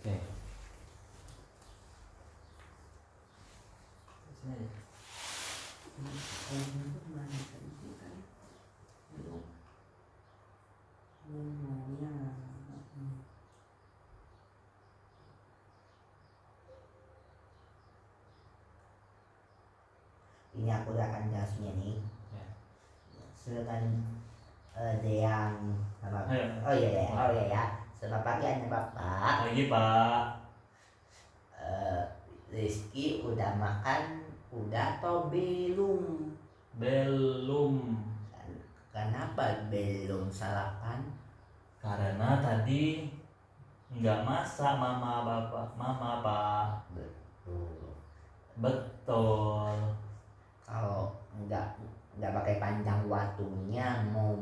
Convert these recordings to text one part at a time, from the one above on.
Oke. Sini aja. Ini aku akan jelasnya nih. Ya. Silakan yang sama. Ayo. Oh iya ya. Selamat pagi Anda Bapak. Pagi Pak. Rizky udah makan udah atau belum? Belum. Kenapa belum sarapan? Karena tadi nggak masak mama Pak. Betul. Kalau nggak pakai panjang waktunya, mau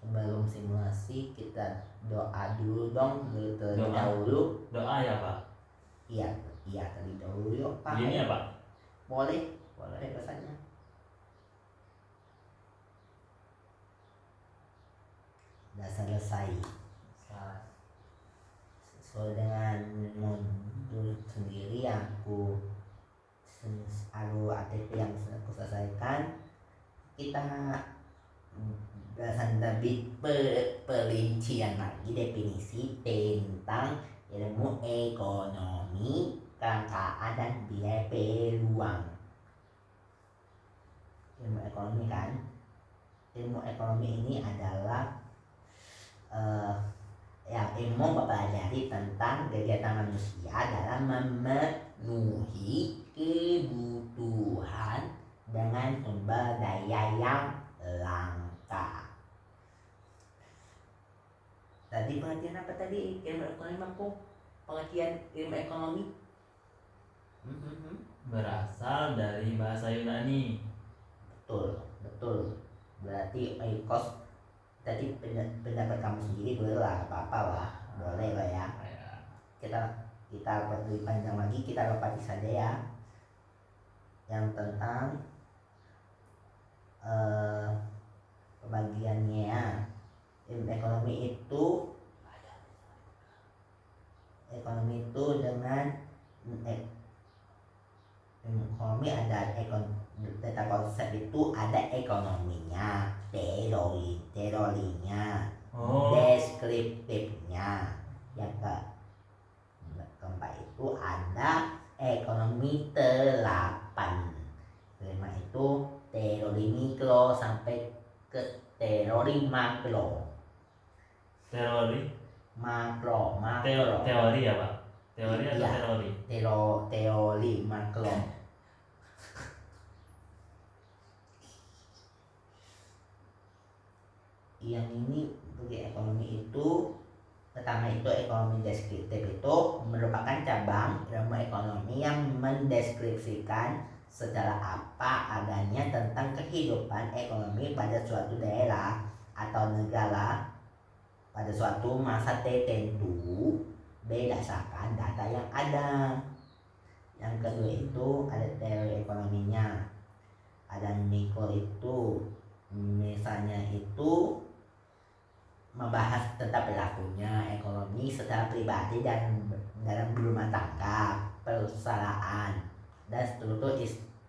sebelum simulasi kita doa dulu dong terlebih dahulu. Doa ya Pak. Iya terlebih dahulu yuk Pak. Gini ya Pak. Boleh rasanya. Udah selesai. Sesuai dengan modul sendiri aku ATP yang aku selesaikan, kita berdasarkan lebih perincian lagi definisi tentang ilmu ekonomi, kelangkaan dan biaya peluang. Ilmu ekonomi kan, ilmu ekonomi ini adalah yang ilmu mempelajari tentang kegiatan manusia dalam memenuhi kebutuhan dengan sumber daya yang langka. Tadi pengertian apa tadi ilmu ekonomi aku? Pengertian ilmu ekonomi Berasal dari bahasa Yunani. Betul. Berarti ekos tadi pendapat kamu sendiri boleh lah, apa-apa lah, boleh lah ya. Kita lebih panjang lagi, kita lopati saja ya yang tentang pembagiannya ya. Ilmu ekonomi itu dengan ekonomi ada tata konsep itu ada ekonominya, teorinya, deskriptifnya. Yang keempat itu ada ekonomi telapan. Kelima itu teori mikro sampai ke teori makro. Teori Makro. Teori ya Pak. Teori atau iya, teori? Teori makro. Yang ini bagi ekonomi itu pertama itu ekonomi deskriptif itu merupakan cabang ilmu ekonomi yang mendeskripsikan secara apa adanya tentang kehidupan ekonomi pada suatu daerah atau negara pada suatu masa tertentu berdasarkan data yang ada. Yang kedua itu ada teori ekonominya. Ada mikro itu misalnya itu membahas tentang berlakunya ekonomi secara pribadi dan dalam rumah tangga, perusahaan, dan struktur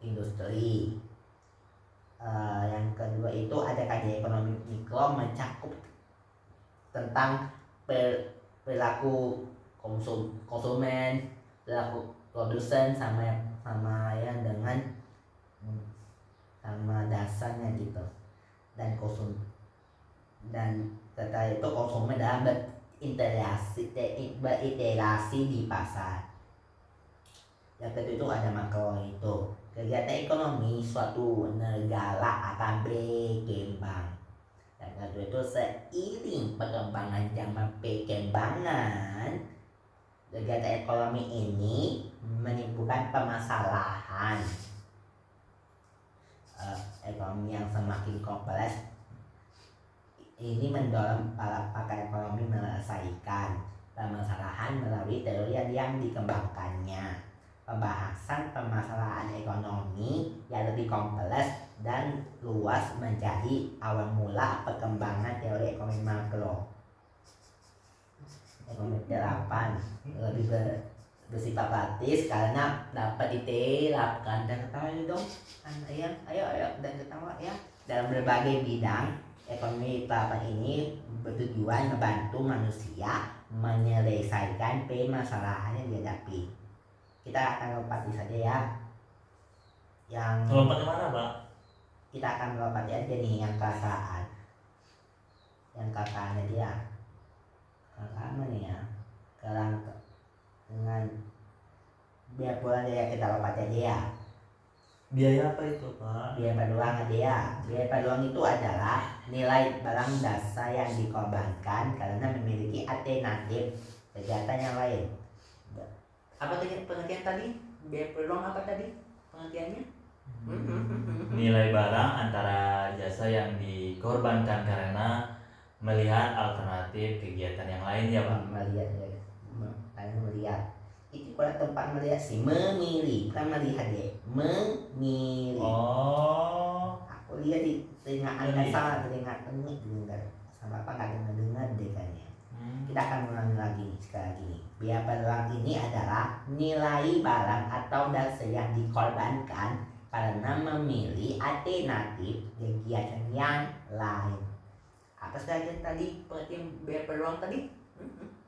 industri. Yang kedua itu ada kajian ekonomi mikro mencakup tentang perilaku konsumen, perilaku produsen sama yang dengan sama dasarnya gitu, dan setelah itu konsumen dalam berinteraksi di pasar. Yang kedua itu ada makro itu kegiatan ekonomi suatu negara akan berkembang. Yang kedua itu seiring perkembangan zaman perkembangan kegiatan ekonomi ini menimbulkan permasalahan ekonomi yang semakin kompleks. Ini mendorong para pakar ekonomi menyelesaikan permasalahan melalui teori yang dikembangkannya. Pembahasan permasalahan ekonomi yang lebih kompleks dan luas menjadi awal mula perkembangan teori ekonomi makro. Ekonomi terapan lebih bersifat praktis karena dapat diterapkan dan ketawa ini dong kan ayo dan ketawa ya dalam berbagai bidang ekonomi terapan ini bertujuan membantu manusia menyelesaikan permasalahan yang dihadapi. Kita akan lompati saja ya yang Lompat kemana Pak? kita akan lompati aja nih yang kakaknya dia kakak mana ya kerangka dengan biar pulang dia kita lompati aja ya. Biaya apa itu Pak? Biaya peluang aja ya. Biaya peluang itu adalah nilai barang jasa yang dikorbankan karena memiliki alternatif kegiatan yang lain. Apa tadi pengertian tadi? Biaya peluang apa tadi pengertiannya? Nilai barang antara jasa yang dikorbankan karena melihat alternatif kegiatan yang lain ya Pak. Melihat ya, melihat. Itu pada tempat melihat sih memilih bukan melihat ya memilih. Oh, Aku lihat di telinga anda salah telinga dengar sama apa nggak dengar deh kayaknya. Kita akan mengulangi lagi nih, sekali lagi nih. Biaya peluang ini adalah nilai barang atau jasa yang dikorbankan karena memilih alternatif kegiatan yang lain. Apa saja tadi pengertian biaya peluang tadi?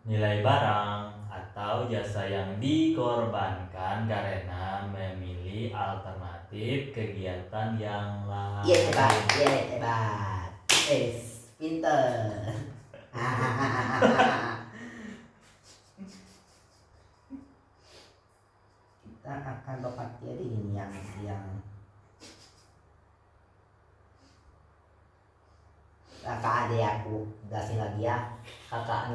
nilai barang atau jasa yang dikorbankan karena memilih alternatif kegiatan yang lain. Hebat. Pinter. Kita akan dapat jadi ini yang kakak adik aku jelasin lagi ya kakak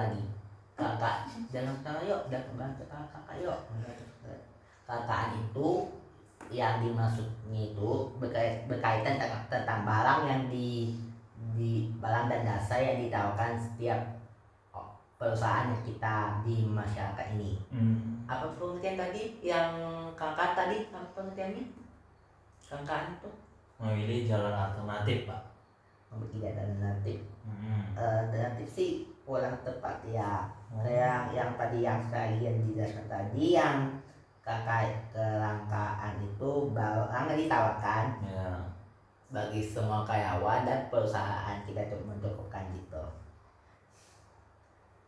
jangan ketawa yuk jangan bantu kakak yuk kakak itu yang dimaksudnya itu berkaitan tentang barang yang di barang dan jasa yang ditawarkan setiap perusahaan yang kita di masyarakat ini. Apa pengertian tadi yang kakak tadi apa pengertiannya kakak itu Memilih jalan alternatif Pak. tidak alternatif. Alternatif sih kurang tepat ya. Saya yang tadi yang sekalian dijelaskan tadi yang kakak kelangkaan itu barang yang ditawarkan Ya. bagi semua karyawan dan perusahaan kita untuk mencukupkan gitu.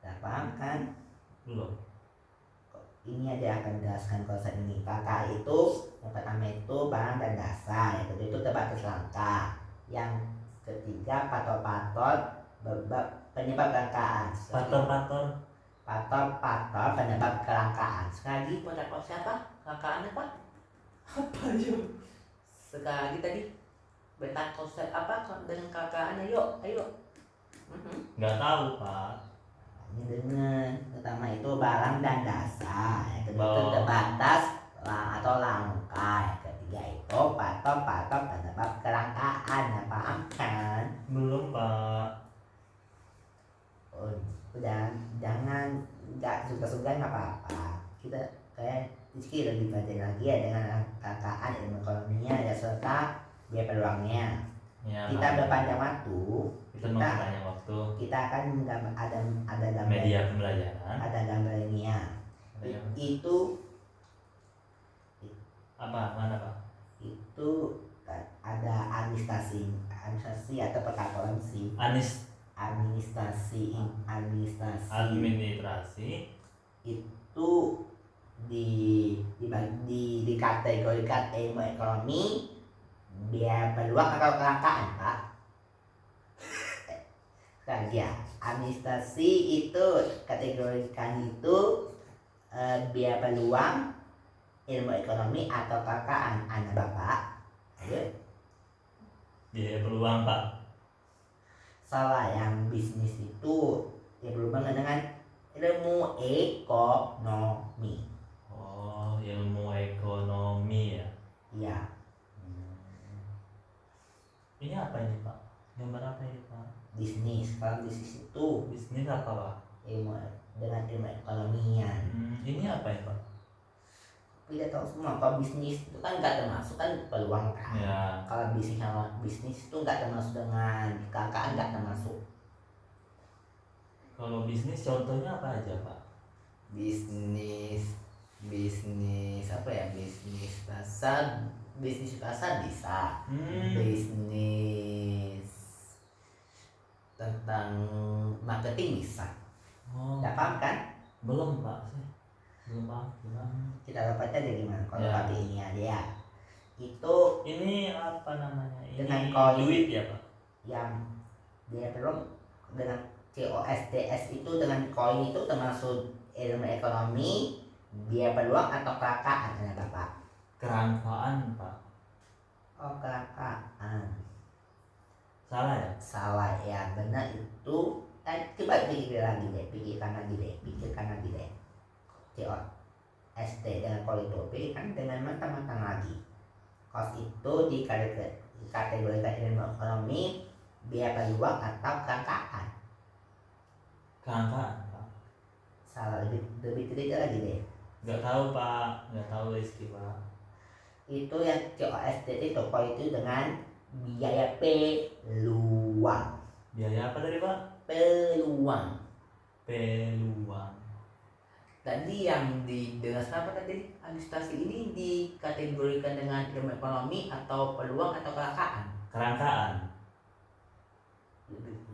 Nah, paham kan? Belum. Ini aja akan menjelaskan konsep ini. Kakak itu yang pertama itu barang dan jasa, yang kedua itu terbatas langka, yang ketiga pator penyebab kelangkaan. Pator penyebab kelangkaan. Sekali lagi pada siapa? Kelangkaan apa? Apa ya? Sekali lagi tadi beta konsep apa dengan kelangkaan? Ayo. Nggak tahu Pak. Ini dengan pertama itu barang dan jasa, yang kedua itu terbatas atau langka, yang ketiga itu pator penyebab kelangkaan. Nah, paham kan? Belum Pak. Oh, udah jangan nggak suka-suka nggak apa-apa. Kita kayak Rizky lebih belajar lagi ya dengan KKN ilmu ekonominya ya serta biaya peluangnya. Ya, Kita berpanjang waktu. Kita memperpanjang waktu. Kita akan ada gambar Media pembelajaran. ada gambarnya. Itu Apa? Mana Pak? itu ada administrasi atau perkantoran sih. Administrasi itu dikategorikan ilmu ekonomi biaya peluang atau kelangkaan Pak. Ya, administrasi itu kategorikan itu biaya peluang ilmu ekonomi atau kelangkaan. Anak Bapak ayo. Biaya peluang Pak. Salah, yang bisnis itu ya berhubungan dengan ilmu ekonomi. Oh, ilmu ekonomi ya. Iya. Ini apa ini Pak? Gambar apa ini Pak? Bisnis. Kalau bisnis itu Bisnis apa Pak? ilmu dengan ilmu ekonomian. Ini apa ya Pak? Tidak tahu semua. Kalau bisnis itu kan nggak termasuk kan peluang kan. Ya. Kalau bisnis itu nggak termasuk dengan KKN, nggak termasuk. Kalau bisnis contohnya apa aja Pak? bisnis apa ya, bisnis pasar bisa, bisnis tentang marketing bisa. Oh, Nggak paham kan? belum Pak, saya belum paham gimana. Kita dapatnya dari mana? Kalau Ya. pakai ini aja ya, itu Ini apa namanya? Ini Dengan koin. duit ya Pak? yang dia belum dengan COSDS itu, dengan koin itu termasuk ilmu ekonomi, biaya peluang atau kelangkaan ya Bapak? Kerangkaan Pak. Oh, kelangkaan. Salah ya? Salah ya, benar itu. Coba pikirkan lagi deh. COSD dengan koin itu, pikirkan dengan matang-matang lagi. Kos itu dikategorikan ilmu ekonomi, biaya peluang atau kelangkaan. Kerangkaan Pak. Salah, lebih teliti lagi deh. Nggak tahu Pak, nggak tahu Rizky Pak. Itu yang COSD itu koin itu dengan biaya peluang. Biaya apa tadi Pak? Peluang. Tadi yang dengan apa tadi? Administrasi ini dikategorikan dengan ilmu ekonomi atau peluang atau kelangkaan? Kerangkaan.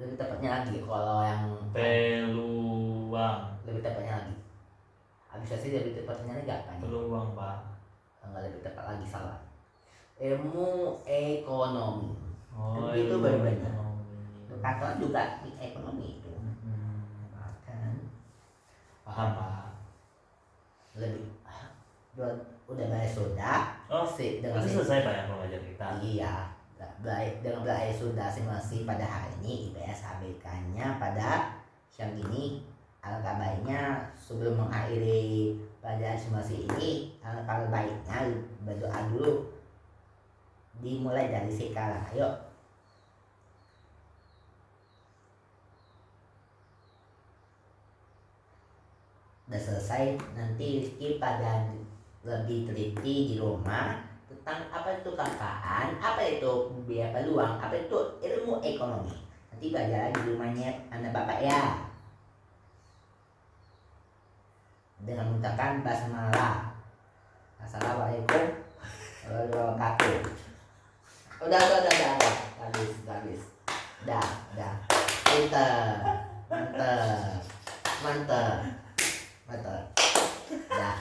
Lebih tepatnya lagi kalau yang Peluang. lebih tepatnya lagi. Administrasi lebih tepatnya lagi apa nih? Peluang Pak. Enggak, lebih tepat lagi, salah. Ilmu ekonomi. Oh, Itu ilmu benar-benar. ekonomi. Kantor juga di ekonomi itu. Kan Paham Pak. lebih udah bayar sudah. Oh, dengan itu selesai Pak ya pengajar kita. Iya, dengan belajar sudah simulasi pada hari ini, IPS HBK-nya pada siang ini. Alangkah baiknya sebelum mengakhiri pelajaran simulasi ini, alangkah baiknya berdoa dulu. Dimulai dari sekarang, ayo. Udah selesai, nanti Rizky pada lebih teliti di rumah tentang apa itu kelangkaan, apa itu biaya peluang, apa itu ilmu ekonomi. Nanti belajar di rumahnya anak bapak ya, dengan mengucapkan basmalah. Assalamualaikum warahmatullahi wabarakatuh. Udah. Habis. Udah. Mantap. Dah.